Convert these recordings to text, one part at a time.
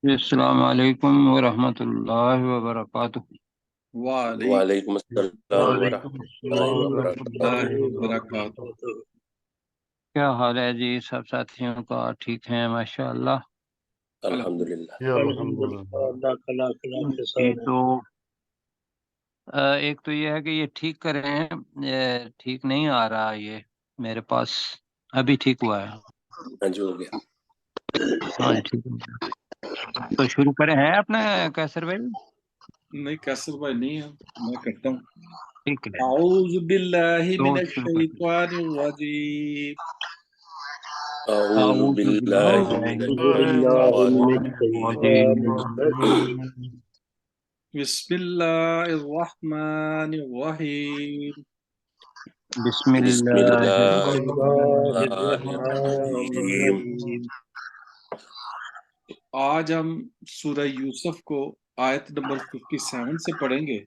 السلام علیکم ورحمۃ اللہ وبرکاتہ۔ وعلیکم وعلیکم السلام وعلیکم ورحمۃ اللہ السلام ورحمۃ وبرکاتہ۔ اللہ اللہ وبرکاتہ۔ وبرکاتہ۔ کیا حال ہے جی؟ سب ساتھیوں کا ٹھیک ہیں؟ ماشاء اللہ۔ الحمدللہ۔ الحمدللہ، اللہ کا لاکھ لاکھ جی احسان ہے۔ تو ایک تو یہ ہے کہ یہ ٹھیک کریں، ٹھیک نہیں آ رہا یہ میرے پاس، ابھی ٹھیک ہوا ہے۔ ہاں جی، ہو گیا۔ ہاں جی ٹھیک ہے، تو شروع کریں ہیں اپنا کیسر بھائی؟ نہیں، کیسر بھائی نہیں ہے، میں کرتا ہوں۔ ٹھیک ہے اعوذ باللہ تو من شروع کریں۔ الشیطان الرجیم۔ اعوذ اعوذ باللہ باللہ من من باللہ الشیطان من الشیطان الشیطان الرجیم۔ الرجیم۔ الرجیم۔ بسم اللہ الرحمن الرحیم۔ بسم بسم اللہ بسم اللہ اللہ الرحمن الرحمن الرحیم۔ الرحیم۔ آج ہم سورہ یوسف کو آیت نمبر 57 سے پڑھیں گے۔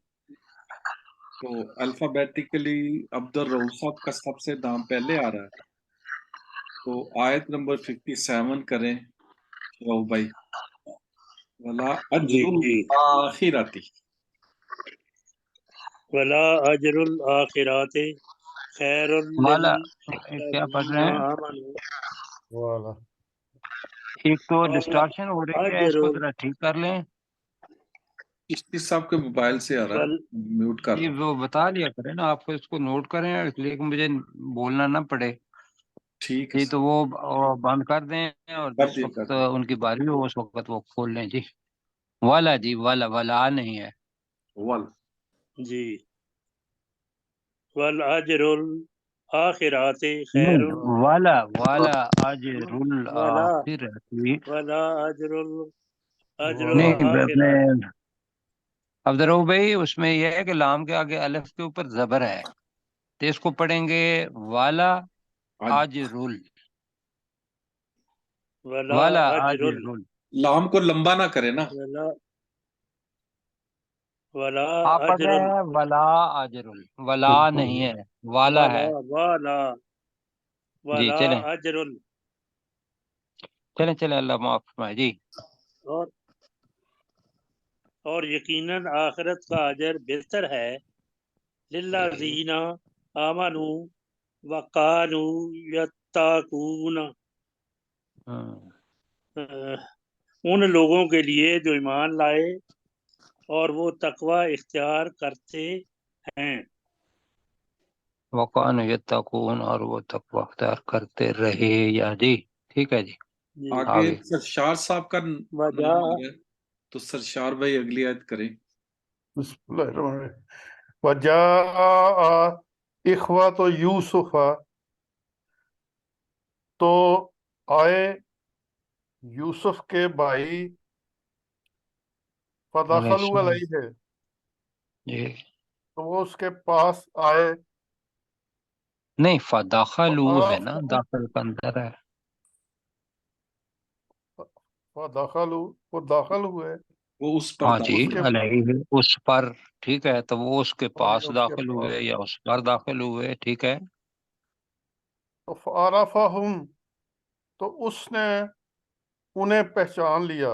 تو الفابیٹیکلی عبد الرؤف صاحب کا سب سے نام پہلے آ رہا ہے، تو آیت نمبر 57 کریں رؤف بھائی۔ ولا جی اجر جی، الآخرتی۔ ولا اجر الاخرات خیر والا کیا پڑھ للذین رہے ہیں؟ آمنوا والا ایک تو ولا ڈسٹارشن ہو رہی ہے، اس اجر کو ذرا ٹھیک کر لیں۔ اشتی صاحب کے موبائل سے آ رہا ول ہے، میوٹ کر یہ رہا ہوں۔ وہ بتا لیا کریں نا، آپ کو اس کو نوٹ کریں اس لیے کہ مجھے بولنا نہ پڑے۔ ٹھیک ہے جی تو وہ بند کر دیں، اور کر جس دیا کر وقت دیا۔ ان کی باری ہو اس وقت وہ کھول لیں۔ جی والا، جی والا، ولا نہیں ہے۔ ول جی، والاجر الاخرات خیر نہیں، والا والا اجر ولا الاخرتی ولا اجر نہیں۔ اپنے الاخرات عبدالرؤف بھائی اس میں یہ ہے کہ لام کے آگے الف کے اوپر زبر ہے، تو اس کو پڑھیں گے والا اجرل، ولا والا اجر اجرل۔ لام کو لمبا نہ کرے نا۔ ولا ولا آپ پڑھ اجر رہے ہیں ولا اجرل، ولا نہیں ہے، والا ولا ہے۔ ولا جی ولا چلیں اجر چلیں چلیں، اللہ معاف فرمائے۔ جی اور یقیناً آخرت کا اجر بہتر ہے للذین آمنوا وقالوا یتقون، ان لوگوں کے لیے جو ایمان لائے اور وہ تقوی اختیار کرتے ہیں۔ وقان یتقون، اور وہ تقوی اختیار کرتے رہے، یا جی ٹھیک ہے جی جی آگے آگے۔ سرشار صاحب کا وجا نام آ گیا، تو سرشار بھائی اگلی آیت کریں۔ بسم اللہ الرحمن الرحیم۔ وجاء اخوۃ یوسف، تو آئے یوسف کے بھائی، فدخلوا علیہ، جی تو وہ اس کے پاس آئے، نہیں، فداخلو ہے نا، فعرفوا، داخل کا اندر ہے۔ فدخلوا، وہ داخل ہوئے وہ اس پر ہاں جی اس داخل کے علیہ، اس پر، ٹھیک ہے، تو وہ اس کے پاس اس کے داخل پاس، ہوئے یا اس پر داخل ہوئے، ٹھیک ہے۔ تو فعرفہم، تو اس نے انہیں پہچان لیا،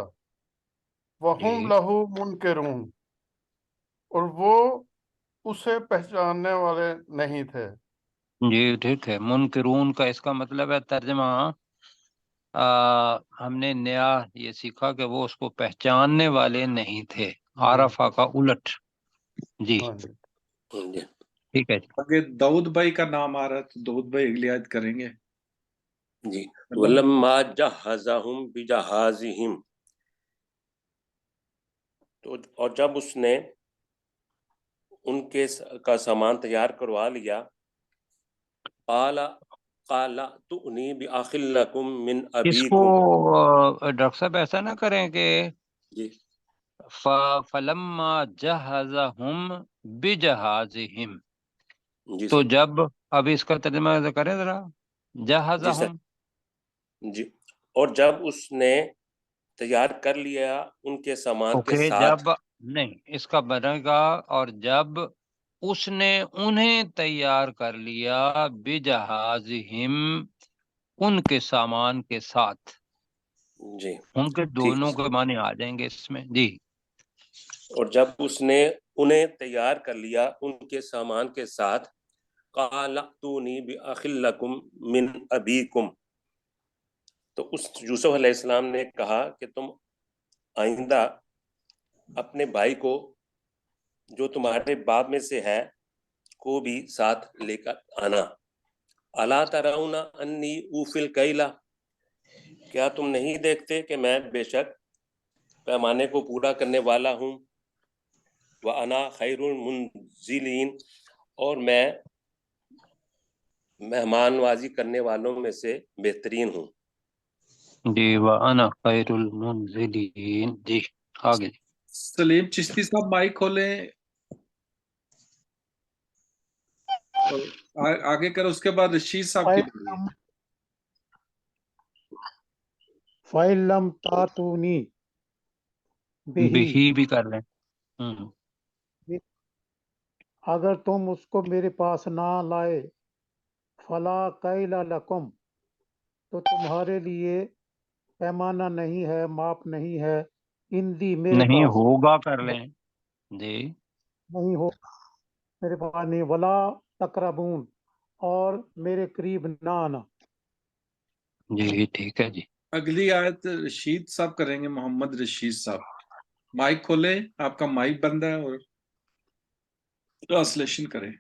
وہم جی لہو منکرون، اور وہ اسے پہچاننے والے نہیں تھے۔ جی ٹھیک ہے، منکرون کا اس کا مطلب ہے ترجمہ، ہم نے نیا یہ سیکھا کہ وہ اس کو پہچاننے والے نہیں تھے، عارفہ کا الٹ۔ جی ہاں جی، جی۔ ٹھیک ہے جی۔ آگے داؤد بھائی کا نام آ رہا ہے، تو داؤد بھائی اگلی آیت کریں گے۔ جی وَلَمَّا جَهَّزَهُم بِجَهَازِهِمْ، تو اور جب اس نے ان کے کا سامان تیار کروا لیا، قال تؤنی بِأَخٍ لَكُم مِّنْ اس کو أَبِيكُمْ۔ ڈاکٹر صاحب ایسا نہ کریں کہ جی فَلَمَّا جَهَّزَهُم بِجَهَازِهِمْ، جی تو سر، جب، اب اس کا ترجمہ کریں ذرا، جی سر، جہزہم۔ جی، اور جب اس نے تیار کر لیا ان کے سامان کے اوکے، ساتھ، جب نہیں، اس کا بنے گا اور جب اس نے انہیں تیار کر لیا، بجہازہم، ان کے سامان کے ساتھ، جی ان کے ٹھیک. دونوں کے معنی آ جائیں گے اس میں جی. اور جب اس نے انہیں تیار کر لیا ان کے سامان کے ساتھ، قال ائتونی بأخ لکم من ابیکم، تو اس یوسف علیہ السلام نے کہا کہ تم آئندہ اپنے بھائی کو جو تمہارے باپ میں سے ہے کو بھی ساتھ لے کر آنا. الا ترون انی اوفی الکیل، کیا تم نہیں دیکھتے کہ میں بے شک پیمانے کو پورا کرنے والا ہوں. وانا خیر المنزلین، اور میں مہمان نوازی کرنے والوں میں سے بہترین ہوں. جی وانا خیر المنزلین جی. آگے جی. سلیم چشتی صاحب مائک کھولیں اور آگے کر، اس کے بعد رشید صاحب کی بولیے. فَإِن لَمْ تَأْتُونِي بِهِ، بہی بھی کر لیں. اگر تم اس کو میرے پاس نہ لائے، فَلَا كَيْلَ لَكُمْ، تو تمہارے لیے پیمانہ نہیں ہے، ماپ نہیں ہے، اندی میرے نہیں پاس ہوگا کر لیں جی. نہیں ہو، میرے پاس نہیں. ولا تقربون، اور میرے قریب نہ آنا. جی ٹھیک ہے جی. اگلی آیت رشید صاحب کریں گے، محمد رشید صاحب مائک کھولیں، آپ کا مائک بند ہے اور ٹرانسلیشن کریں.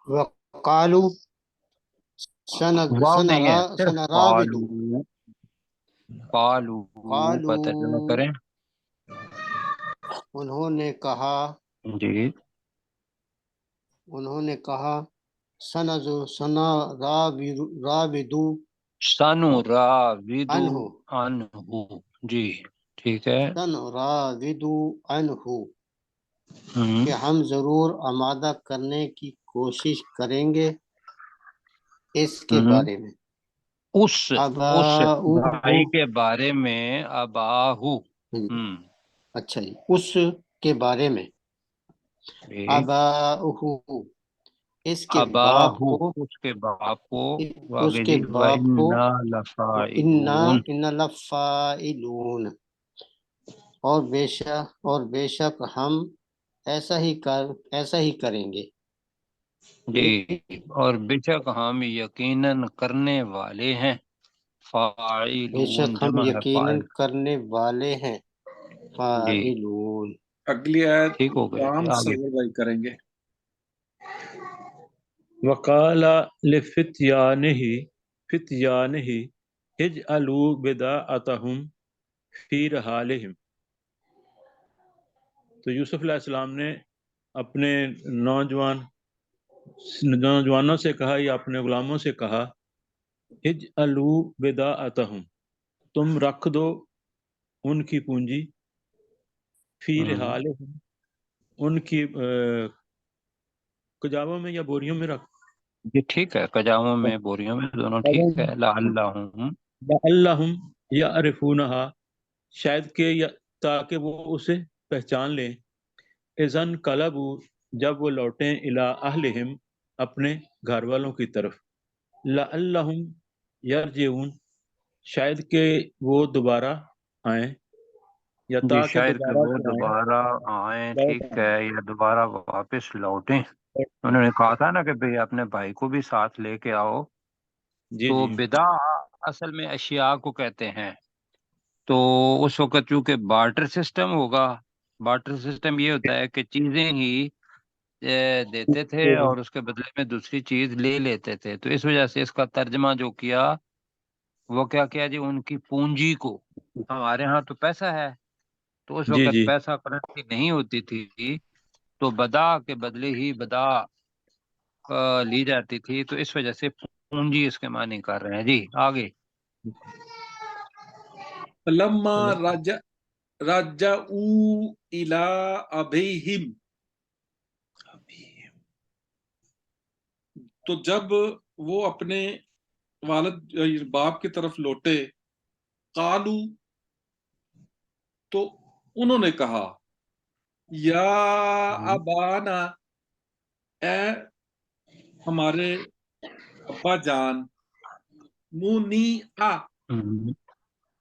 وقالوا واو نہیں ہے، صرف سنرابد، قالو. قالو کا ترجمہ قالوا، کریں. انہوں نے کہا، جی سنرابدو سانو راودو عنہ، عنہ جی ٹھیک ہے. سنرابدو عنہ، ہم، کہ ہم ضرور آمادہ کرنے کی کوشش کریں گے اس کے ہم، بارے میں. اس اباؤہ، بھائی کے بارے میں اباہو. ہم اچھا جی، اس کے بارے میں جی. اباؤہ، اس کے باپ اباہو کو، اس کے باپ کو. اس آگے کے جی باپ کو، وَإِنَّا لَفَاعِلُونَ ان لفاعلون، اور بے شک ہم ایسا ہی کریں گے. جی. اور بے شک ہم یقیناً کرنے والے ہیں. بے شک فاعلون ہم جمع ہے یقیناً فاعل. کرنے والے ہیں، جی فاعلون. اگلی آیت ٹھیک ہو گیا جی. رام آگے سرور بھائی کریں گے. وقال فتيانه اجعلوا بضاعتهم في رحالهم، تو یوسف علیہ السلام نے اپنے نوجوانوں سے کہا یا اپنے غلاموں سے کہا، اجعلوا بضاعتهم، تم رکھ دو ان کی پونجی، فی رحالهم، ان کی کجاووں میں یا بوریوں میں رکھ. جی ٹھیک ہے. کجاووں میں بوریوں میں دونوں ٹھیک ہے. لعلہم لعلہم یعرفونہا، شاید کہ تاکہ وہ اسے پہچان لیں. اذن قلبوا، جب وہ لوٹیں، الی اہلہم، اپنے گھر والوں کی طرف. لعلہم یرجعون، شاید کہ وہ دوبارہ آئیں، یا جی تاکہ شاید کہ دوبارہ وہ سے دوبارہ آئیں. لوٹ ٹھیک ہے. یا دوبارہ واپس لوٹیں. آئیں. انہوں نے کہا تھا نا کہ بھئی اپنے بھائی کو بھی ساتھ لے کے آؤ. جی تو جی بدا اصل میں اشیاء کو کہتے ہیں. تو اس وقت چونکہ بارٹر سسٹم ہوگا، بارٹر سسٹم یہ ہوتا ہے کہ چیزیں ہی دیتے تھے اور اس کے بدلے میں دوسری چیز لے لیتے تھے. تو اس وجہ سے اس کا ترجمہ جو کیا وہ کیا کیا جی، ان کی پونجی کو. ہمارے ہاں تو پیسہ ہے، تو اس جی وقت جی پیسہ کرنسی نہیں ہوتی تھی، تو بدا کے بدلے ہی بدا لی جاتی تھی. تو اس وجہ سے پونجی اس کے معنی کر رہے ہیں جی. آگے لما رجعوا الى ابیہم، تو جب وہ اپنے والد باپ کی طرف لوٹے، قالو، تو انہوں نے کہا، یا ابانا، اے ہمارے ابا جان، منی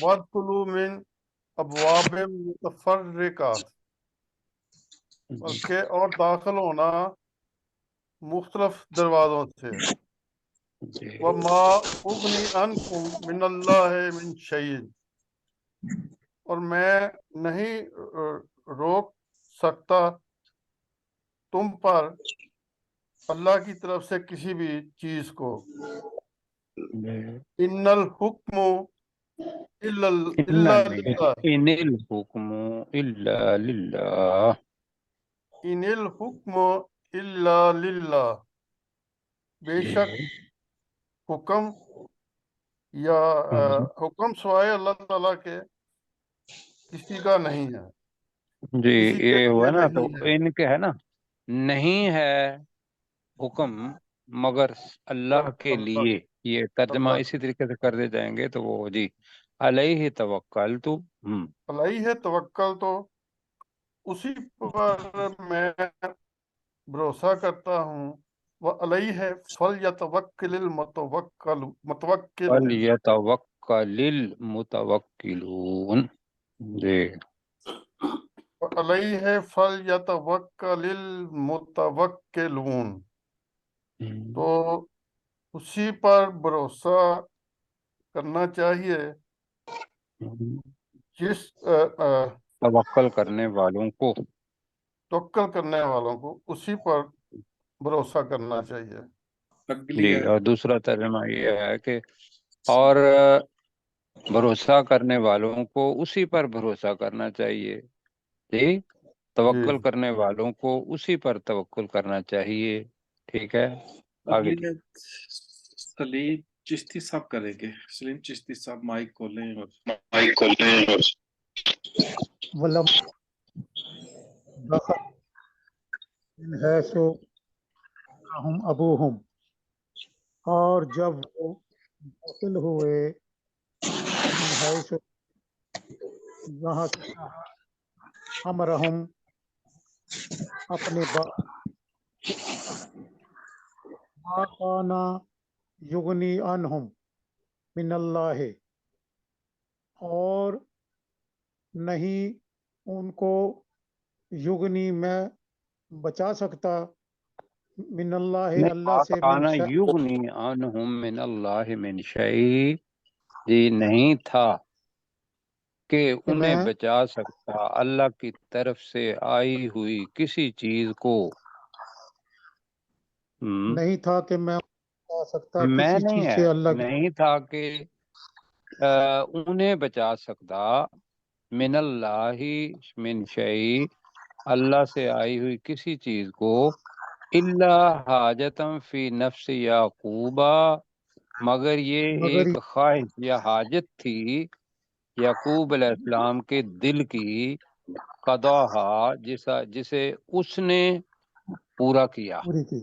وَادْخُلُوا مِنْ أَبْوَابٍ مُتَفَرِّقَاتٍ، بلکہ اور داخل ہونا مختلف دروازوں سے. وَمَا أُغْنِي عَنْكُمْ مِنَ اللَّهِ مِنْ شَيْءٍ، اور میں نہیں روک سکتا تم پر اللہ کی طرف سے کسی بھی چیز کو. ان الحکم الا للہ، ان الحکم الا للہ، ان الحکم الا للہ، بے شک حکم یا حکم سوائے اللہ تعالیٰ کے کسی کا نہیں ہے، جی کسی کے یہ لیے ہوا نا. تو نہیں ہے. ان کے ہے نا، نہیں ہے حکم مگر اللہ کے اللہ لیے. یہ ترجمہ اللہ اسی طریقے سے کر دے جائیں گے تو وہ جی علیہ توکل تو علیہ توکل، تو اسی پر میں بھروسہ کرتا ہوں. وعلیہ فلیتوکل المتوکلون، فلیتوکل المتوکلون. جی وعلیہ فلیتوکل المتوکلون، تو اسی پر بھروسہ کرنا چاہیے جس توکل کرنے والوں کو. توکل کرنے والوں کو اسی پر بھروسہ کرنا چاہیے. اگلی جی آیت اور دوسرا ترجمہ یہ ہے کہ اور بھروسہ کرنے والوں کو اسی پر بھروسہ کرنا چاہیے. جی توکل جی کرنے والوں کو اسی پر توکل کرنا چاہیے. ٹھیک ہے آگے اگلی جی. آیت سلیم چشتی صاحب کریں گے. سلیم چشتی صاحب مائک کھولیں اور ولم دخل من حیث ہم ابوہم، اور جب وہ داخل ہوئے من حیث جہاں سے امرہم اپنے باپ، ما کانا یغنی عنہم من اللہ، اور نہیں ان کو یغنی میں بچا سکتا من اللہ اللہ سے من کانا شیء، یغنی عنہم من اللہ من شیء، جی نہیں تھا کہ کہ انہیں میں بچا سکتا اللہ کی طرف سے آئی ہوئی کسی چیز کو. نہیں تھا کہ میں بچا سکتا میں کسی نہیں چیز ہے، سے اللہ کی. نہیں تھا کہ انہیں بچا سکتا من اللہ من شیء، اللہ سے آئی ہوئی کسی چیز کو، الا حاجتم فی نفس یعقوبہ، مگر یہ مگر ایک خواہش یا حاجت تھی یعقوب علیہ السلام کے دل کی، قضاہا جسے اس نے پورا کیا. پوری کی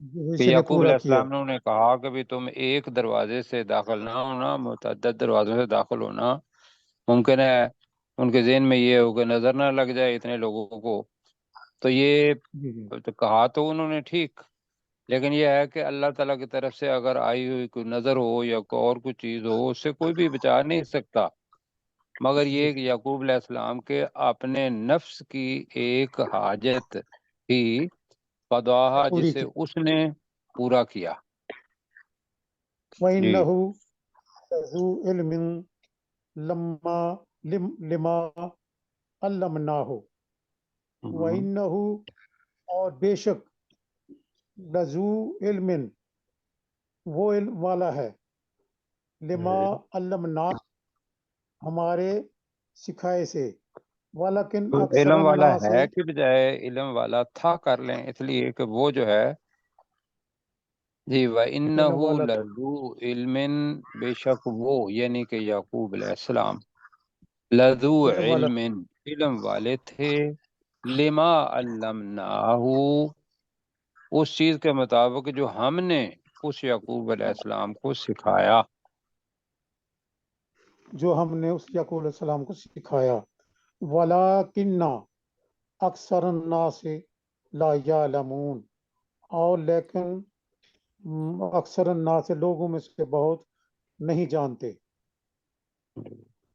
کہ اس نے یعقوب پورا علیہ کیا. السلام نے انہیں کہا کہ بھی تم ایک دروازے سے داخل نہ ہونا، متعدد دروازوں سے داخل ہونا. ممکن ہے ان کے ذہن میں یہ ہو کہ نظر نہ لگ جائے اتنے لوگوں کو. تو یہ جی جی تو کہا تو انہوں نے ٹھیک، لیکن یہ ہے کہ اللہ تعالیٰ کی طرف سے اگر آئی ہوئی کوئی نظر ہو یا کوئی اور کوئی چیز ہو، اس سے کوئی بھی بچا نہیں سکتا مگر یہ کہ یعقوب علیہ السلام کے اپنے نفس کی ایک حاجت تھی، قضاہا پوری جسے کی. اس نے پورا کیا. جی وَإِنَّهُ لَذُو عِلْمٍ لِمَا عَلَّمْنَاهُ، وَإِنَّهُ اور بے شک لَذُو عِلْمٍ وہ علم والا ہے، لِمَا عَلَّمْنَاهُ ہمارے سکھائے سے، وَلَكِنْ تو اکثر علم والا الناس، ہے کہ بجائے علم والا تھا کر لیں، اس لیے کہ وہ جو ہے جی علم وَإِنَّهُ والا لَذُو عِلْمٍ، بے شک وہ یعنی کہ یعقوب علیہ السلام لذو علم والا علم علم والے تھے، لما علمناہ اس چیز کے مطابق جو ہم نے اس یعقوب علیہ السلام کو سکھایا. جو ہم نے اس یعقوب علیہ السلام کو سکھایا. وَلَكِنَّ اکثر الناس لا یعلمون، اور لیکن اکثر الناس لوگوں میں سے بہت نہیں جانتے.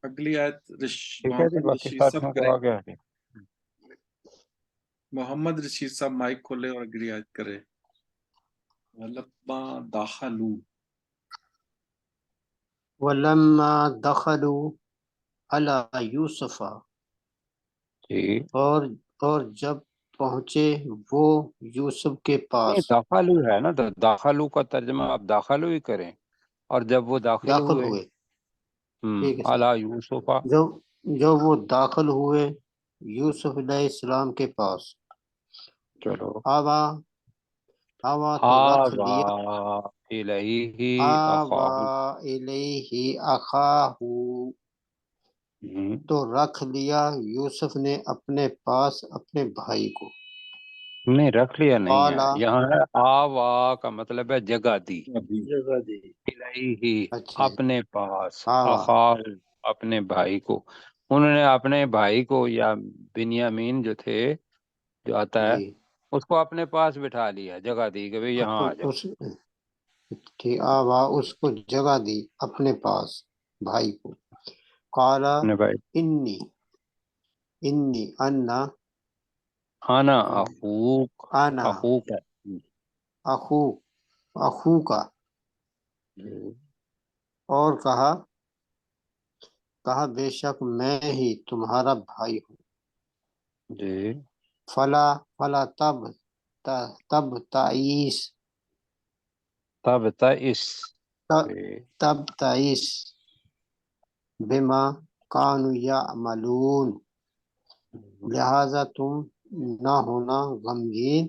اگلی آیت ٹھیک ہے جی، محمد باقی رشید صاحب ساتھیوں کو کریں. آگے آگے. محمد رشید صاحب مائک کھولے اور اگلی آیت کرے. ولما داخلو. ولما دخلوا علی یوسف، جی اور جب پہنچے وہ یوسف کے نہیں، پاس. داخلو ہے نا، تو داخلو کا ترجمہ آپ داخلو ہی کریں. اور جب وہ داخل داخل ہوئے، ہوئے، ٹھیک ہے سر. اعلیٰ یوسفا، جب وہ داخل ہوئے یوسف علیہ السلام کے پاس، چلو، آوا تو رکھ آوا لیا، الیہ آوا اخاہ، الیہ اخاہ، تو رکھ لیا یوسف نے اپنے پاس اپنے بھائی کو. نہیں رکھ لیا نہیں ہے، قالا، یہاں ہے آوا کا مطلب ہے جگہ دی. ابھی جگہ دی. الیہ اچھا اپنے پاس، آوا، اخاہ اپنے بھائی کو. انہوں نے اپنے بھائی کو، یا بنیامین جو تھے، جو آتا ہے، جی اس کو اپنے پاس بٹھا لیا، جگہ دی کہ بھئی یہاں آ جاؤ. اس کی آوا اس کو جگہ دی اپنے پاس بھائی کو. قالا اپنے بھائی، انی انا آنا اخوک، انا اخوک ہے. اخو کا، اور کہا بے شک میں ہی تمہارا بھائی ہوں. جی فلا تب تعیس، تب تئس، تب تعیس بما کانوا یعملون، لہذا تم نہ ہونا غمگین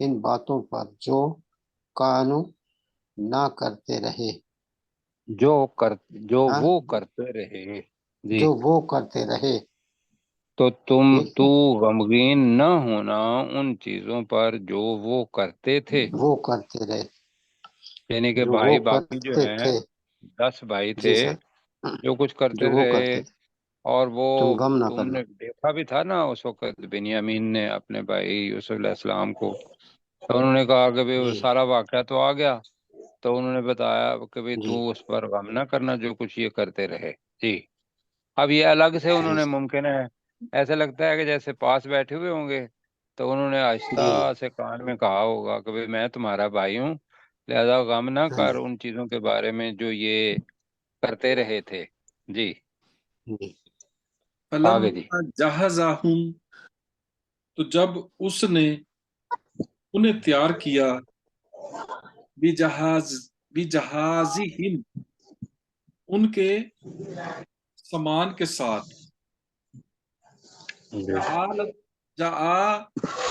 ان باتوں پر جو کانو نہ کرتے رہے، جو ہاں وہ کرتے رہے. جی، جو وہ کرتے رہے. تو ٹھیک تو ہے، غمگین نہ ہونا ان چیزوں پر جو وہ کرتے تھے. وہ کرتے رہے یعنی کہ جو وہ بھائی باقی جو کرتے ہیں تھے. 10 بھائی جی تھے، سر، جو کچھ جو کرتے وہ رہے. کرتے تھے اور وہ تم غم نہ تم کرنا. نے دیکھا بھی تھا نا اس وقت بنیامین نے اپنے بھائی یوسف علیہ السلام کو، تو انہوں نے کہا کہ وہ جی سارا واقعہ تو آ گیا، تو انہوں نے بتایا کہ بھئی جی تو اس پر غم نہ کرنا جو کچھ یہ کرتے رہے. جی، اب یہ الگ سے انہوں جی نے، سر، ممکن ہے ایسا لگتا ہے کہ جیسے پاس بیٹھے ہوئے ہوں گے، تو انہوں نے جی آہستہ سے کان میں کہا ہوگا کہ بھئی میں تمہارا بھائی ہوں، لہذا غم نہ ہاں کر جی ان چیزوں کے بارے میں جو یہ کرتے رہے تھے. جی، جی آگے جی. فلما جہزہم، تو جب اس نے انہیں تیار کیا، بجہازہم ان کے سامان کے ساتھ،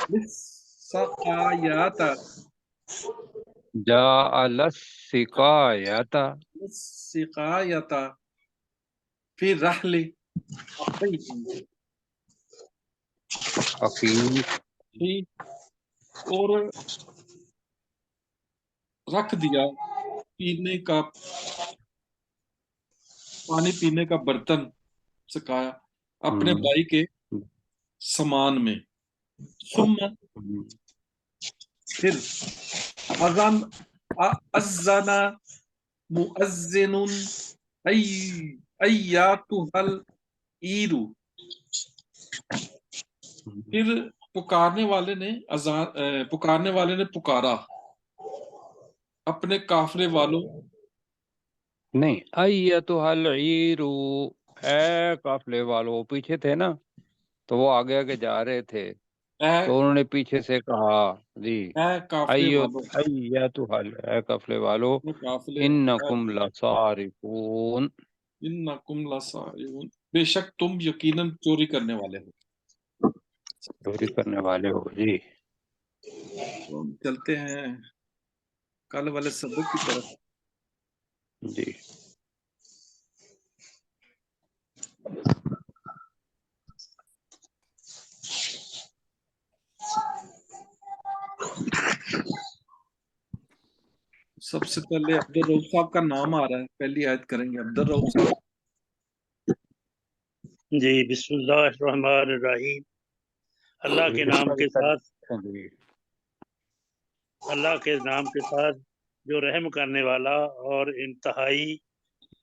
السقایات، جاء السقایۃ السقایات فی رحل اخیہ، حقیق، اور رکھ دیا پانی پینے کا برتن، سکایا اپنے بھائی کے سامان میں. ثم، پھر اذن مؤذن ایاتها العیر، پھر پکارنے والے نے پکارا اپنے قافلے والوں. نہیں، ایتھا العیر، اے قافلے والو، پیچھے تھے نا، تو وہ آگے آگے جا رہے تھے، اے تو انہوں نے پیچھے سے کہا. جی، قافلے والوں، ایتھا اے قافلے والو، اپنے قافلے، انکم لصارفون، انکم لسارقون، بے شک تم یقیناً چوری کرنے والے ہو. چوری کرنے والے ہو. جی، تو ہم چلتے ہیں کل والے سبق کی طرف. جی. سب سے پہلے عبدالرؤف صاحب کا نام آ رہا ہے، پہلی آیت کریں گے. عبدالرؤف صاحب. جی، بسم اللہ الرحمن الرحیم. اللہ کے نام کے ساتھ، جی، اللہ کے نام کے ساتھ جو رحم کرنے والا اور انتہائی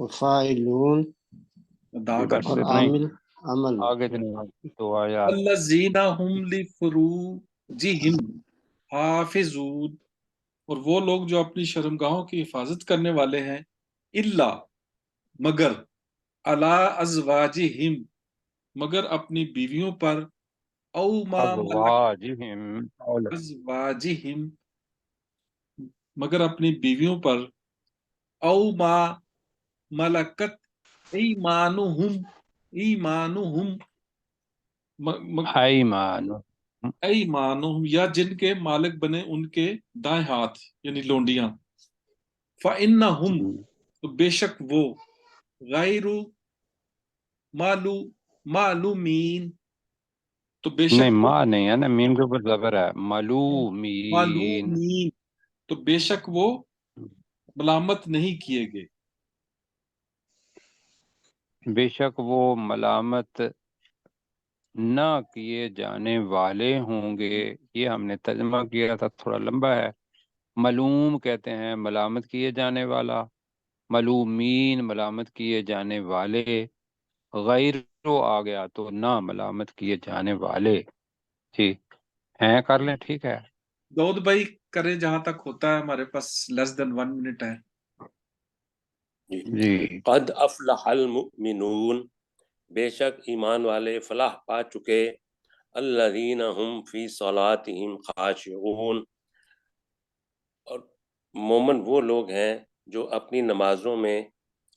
وفاعلون ادا بس کرنا. اور اتنا ہی، عامل عمل. آگے تو آیات الذین هم لفروجہم حافظون، اور وہ لوگ جو اپنی شرمگاہوں کی حفاظت کرنے والے ہیں، الا مگر، علی ازواجہم مگر اپنی بیویوں پر، او ما ملک ازواجہم ازواجہم مگر اپنی بیویوں پر، او ما ملکت ایمانہم ایمانہم ایمان ایمانہم یا جن کے مالک بنے ان کے دائیں ہاتھ یعنی لونڈیاں، فإنہم تو بے شک وہ، غیر معلومین تو بے شک نہیں، وہ ماں نہیں ہے نا، میم کے اوپر زبر ہے، معلومین، معلومین تو بے شک وہ ملامت نہیں کیے گئے. بے شک وہ ملامت نہ کیے جانے والے ہوں گے. یہ ہم نے ترجمہ کیا تھا، تھوڑا لمبا ہے. ملوم کہتے ہیں ملامت کیے جانے والا، ملومین ملامت کیے جانے والے، غیر آ گیا تو نہ ملامت کیے جانے والے. ٹھیک ہیں، کر لیں، ٹھیک ہے. داؤد بھائی کریں جہاں تک ہوتا ہے، ہمارے پاس لیس دین 1 منٹ ہے. جی قد افلح المؤمنون، بے شک ایمان والے فلاح پا چکے، الذین هم فی صلاتہم خاشعون، اور مومن وہ لوگ ہیں جو اپنی نمازوں میں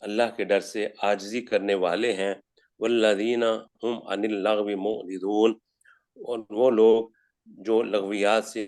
اللہ کے ڈر سے عاجزی کرنے والے ہیں، والذین هم عن اللغو معرضون، اور وہ لوگ جو لغویات سے